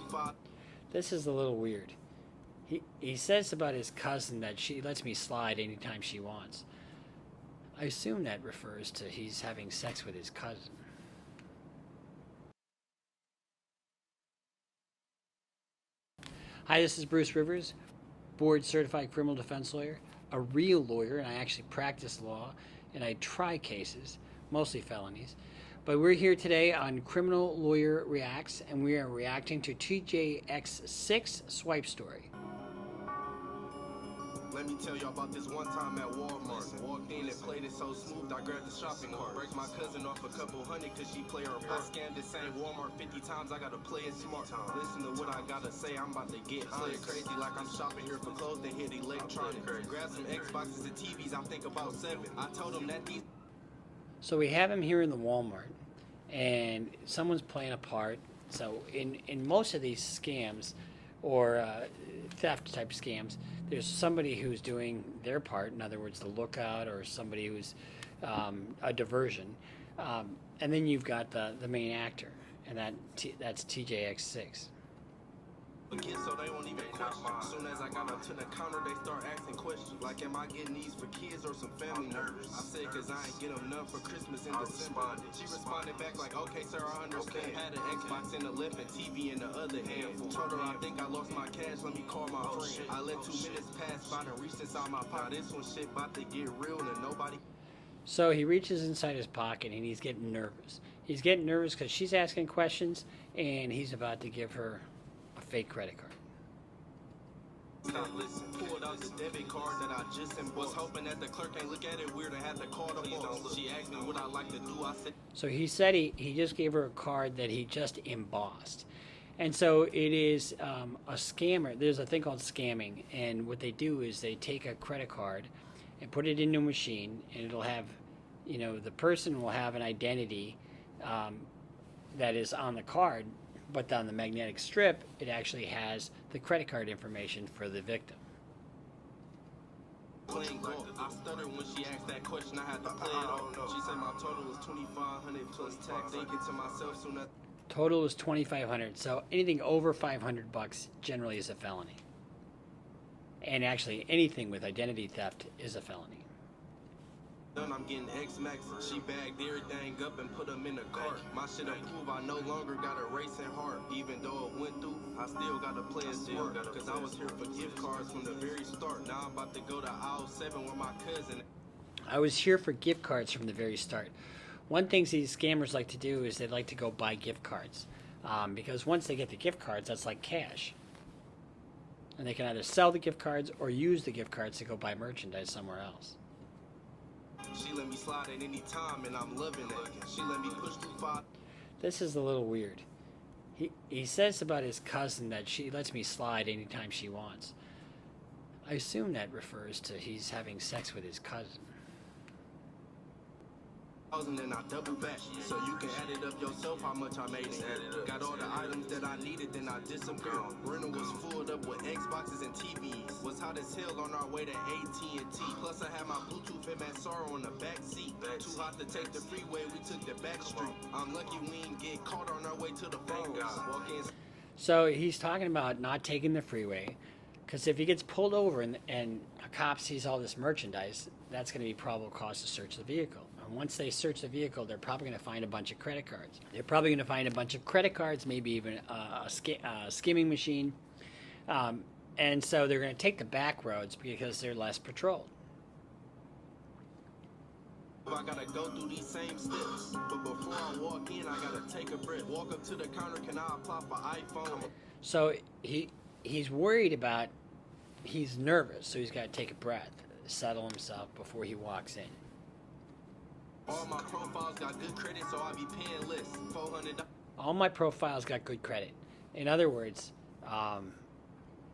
25. This is a little weird. He says about his cousin that she lets me slide anytime she wants. I assume that refers to he's having sex with his cousin. Hi, this is Bruce Rivers, board certified criminal defense lawyer, a real lawyer, and I actually practice law and I try cases, mostly felonies. But we're here today on Criminal Lawyer Reacts, and we are reacting to Teejayx6 swipe story. Let me tell y'all about this one time at Walmart. Walked in and played it so smooth, I grabbed the shopping cart. Break my cousin off a couple hundred cause she play her part. I scanned this same Walmart 50 times, I gotta play it smart. Listen to what I gotta say, I'm about to get honest. Crazy like I'm shopping here for clothes, then hit electronics. Grab some Xboxes and TVs, I think about 7. I told him that these... So we have him here in the Walmart, and someone's playing a part. So in most of these scams, or theft type scams, there's somebody who's doing their part, in other words, the lookout, or somebody who's a diversion. And then you've got the main actor, and that's Teejayx6. So they won't even question. As soon as I got up to the counter, they start asking questions. Like, am I getting these for kids or some family members? I said, cause I ain't get them none for Christmas in December. She responded back like, okay, sir, I understand. Had an Xbox in the left and TV in the other hand. Told her I think I lost my cash, let me call my friend. I let 2 minutes pass by and reached inside my pocket. This one shit about to get real and nobody... So he reaches inside his pocket and he's getting nervous. He's getting nervous because she's asking questions and he's about to give her a fake credit card. Listen, pulled out this debit card that I just was hoping that the clerk ain't look at it weird and had the card up. She asked me what I like to do. I said. So he said he just gave her a card that he just embossed. And so it is a scammer. There's a thing called scamming, and what they do is they take a credit card and put it into a machine, and it'll have, you know, the person will have an identity that is on the card, but on the magnetic strip, it actually has the credit card information for the victim. Playing golf. I stuttered when she asked that question. I had to play it off. She said my total was $2,500 plus tax. Thinking to myself soon as... Total is $2,500. So anything over $500 generally is a felony. And actually, anything with identity theft is a felony. I'm getting X-Max. She bagged everything up and put them in the cart. My shit approved, I no longer got a racing heart. Even though it went through, I still got to play it smart. Cause I was here for gift cards from the very start. Now I'm about to go to aisle 7 with my cousin. I was here for gift cards from the very start. One thing these scammers like to do is they like to go buy gift cards. Because once they get the gift cards, that's like cash. And they can either sell the gift cards or use the gift cards to go buy merchandise somewhere else. She let me slide at any time and I'm loving it. She let me push through 5. This is a little weird. He says about his cousin that she lets me slide anytime she wants. I assume that refers to he's having sex with his cousin. And then I double back, so you can add it up yourself how much I made it. Got all the items that I needed, then I disappeared. Rental was filled up with Xboxes and TVs. Was hot as hell on our way to AT&T. Plus I had my Bluetooth MSR on the back seat. Too hot to take the freeway, we took the back street. I'm lucky we didn't get caught on our way to the phone. So he's talking about not taking the freeway, because if he gets pulled over and a cop sees all this merchandise, that's going to be probable cause to search the vehicle. Once they search the vehicle, they're probably going to find a bunch of credit cards. They're probably going to find a bunch of credit cards, maybe even a skimming machine. And so they're going to take the back roads because they're less patrolled. I gotta go through these same steps, but before I walk in, I gotta take a breath. Walk up to the counter, can I apply for iPhone? So he's worried about, he's nervous, so he's got to take a breath, settle himself before he walks in. All my profiles got good credit, so I be paying less. $400. All my profiles got good credit. In other words,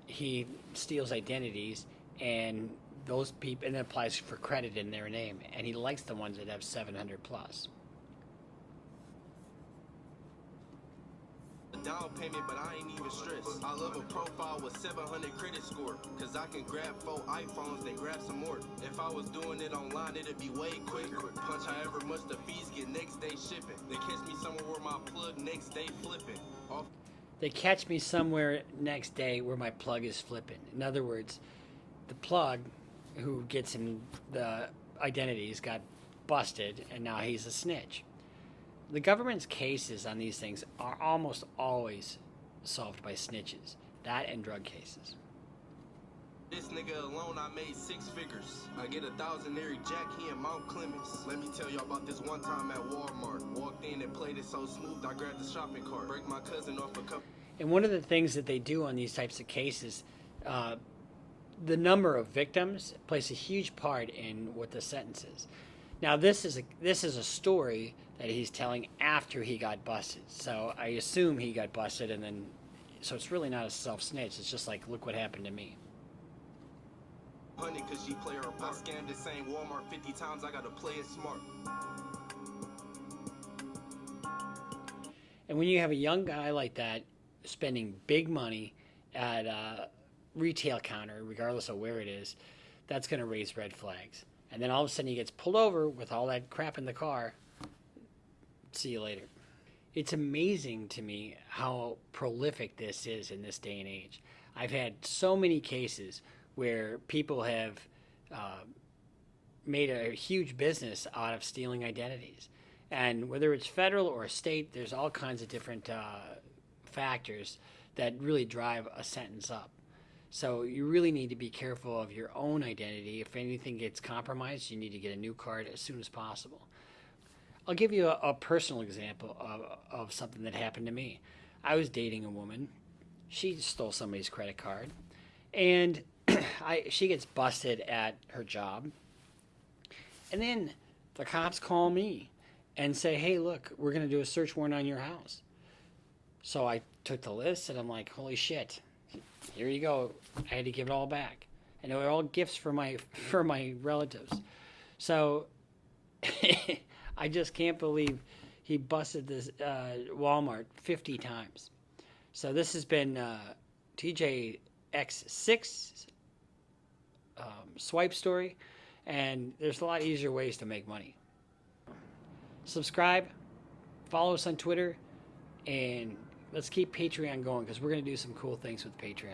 he steals identities, and those people, and it applies for credit in their name, and he likes the ones that have 700 plus. Down payment, but I ain't even stressed. I love a profile with 700 credit score, cause I can grab 4 iPhones, then grab some more. If I was doing it online, it'd be way quicker. Punch however much the fees get next day shipping. Then catch me somewhere where my plug next day flipping. they catch me somewhere next day where my plug is flipping. In other words, the plug who gets him the identities got busted, and now he's a snitch. The government's cases on these things are almost always solved by snitches. That and drug cases. This nigga alone, I made 6 figures. I get 1,000 every jack, he in Mount Clemens. Let me tell y'all about this one time at Walmart. Walked in and played it so smooth, I grabbed the shopping cart. Break my cousin off a cup. And one of the things that they do on these types of cases, the number of victims plays a huge part in what the sentence is. Now, this is a story that he's telling after he got busted. So I assume he got busted, and then, so it's really not a self-snitch. It's just like, look what happened to me. Honey, cause she play her part. I scammed the same Walmart 50 times, I gotta play it smart. And when you have a young guy like that spending big money at a retail counter, regardless of where it is, that's going to raise red flags. And then all of a sudden he gets pulled over with all that crap in the car. See you later. It's amazing to me how prolific this is in this day and age. I've had so many cases where people have made a huge business out of stealing identities. And whether it's federal or state, there's all kinds of different factors that really drive a sentence up. So you really need to be careful of your own identity. If anything gets compromised, you need to get a new card as soon as possible. I'll give you a personal example of something that happened to me. I was dating a woman. She stole somebody's credit card. And she gets busted at her job. And then the cops call me and say, hey, look, we're going to do a search warrant on your house. So I took the list, and I'm like, holy shit, here you go. I had to give it all back. And they were all gifts for my relatives. So I just can't believe he busted this Walmart 50 times. So this has been Teejayx6 swipe story, and there's a lot easier ways to make money. Subscribe, follow us on Twitter, and let's keep Patreon going, because we're going to do some cool things with Patreon.